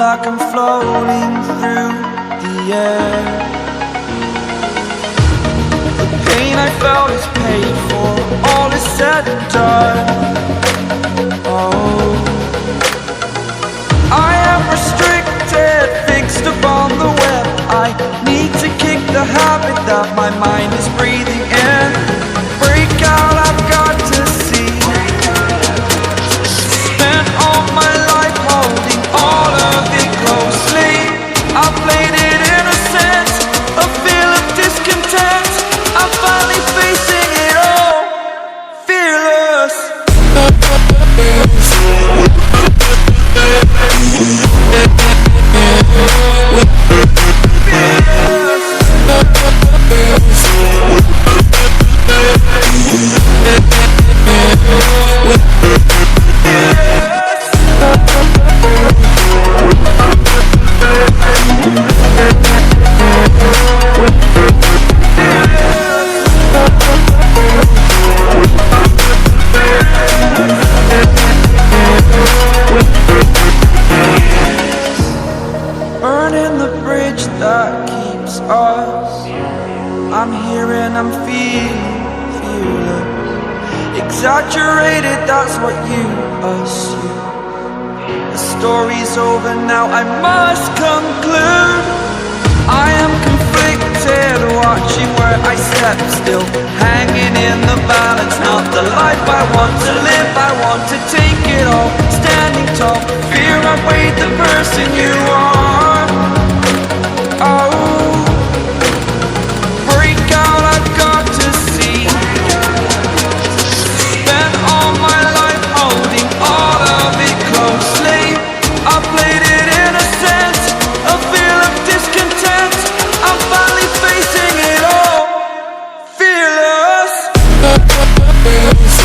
like I'm floating through the air. The pain I felt is paid for, all is said and done. Oh, I am restricted, fixed upon the web. I need to kick the habit that my mind is breathing in. Break out, I've got to see. Spent all my life holding all of it closely. I played it innocent, a feel of discontent. I'm finally facing it all, fearless. Burning the bridge that keeps us. I'm here and I'm feeling fearless. Exaggerated, that's what you assume. The story's over now, I must conclude. I am conflicted, watching where I step still, hanging in the balance. Not the life I want to live, I want to take it all. Standing tall, fear I've weighed the person you are. Oh, break out, I've got to see. Spent all my life holding all of it closely. I played it innocent, a feel of discontent. I'm finally facing it all, fearless. Fearless.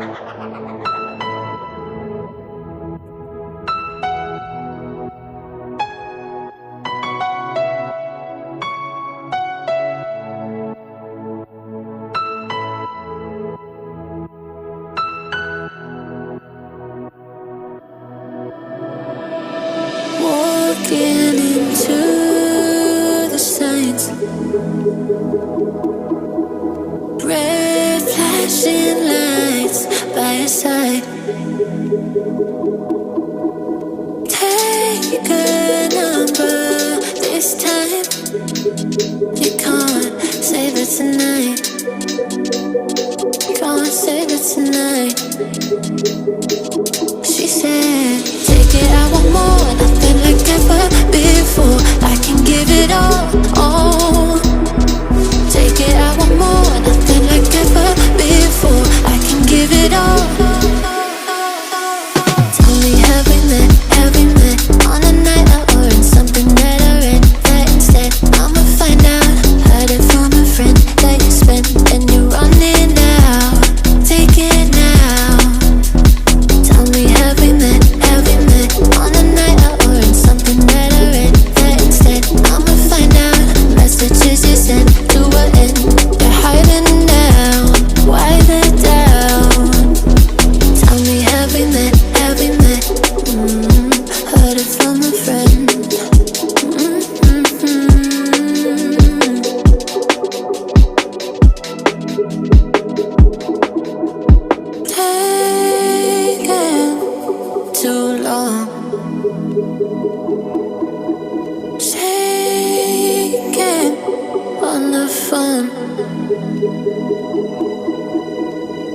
Walking into the signs, red flashing lights by your side. Take a number this time. You can't save it tonight. Can't save it tonight. She said, take it, I want more, nothing like ever before. I can give it all. Take it, I want more, nothing like ever before. I can give it all. Tell me, have we met on a night out or in something that I read? That instead, I'ma find out. Heard it from a friend that you spent and you're running out. Take it now. Tell me, have we met on a night out or in something that I read? That instead, I'ma find out. Messages you sent to an end. You're hiding now. Why the doubt? Tell me, have we met? Heard it from a friend. Taking too long. Shaking on the phone.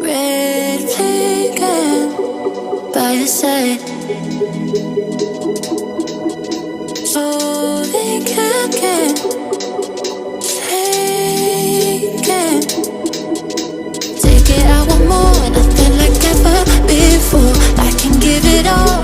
Red flagging by your side. So they can't get taken. Take it, I want more, nothing like ever before. I can give it all.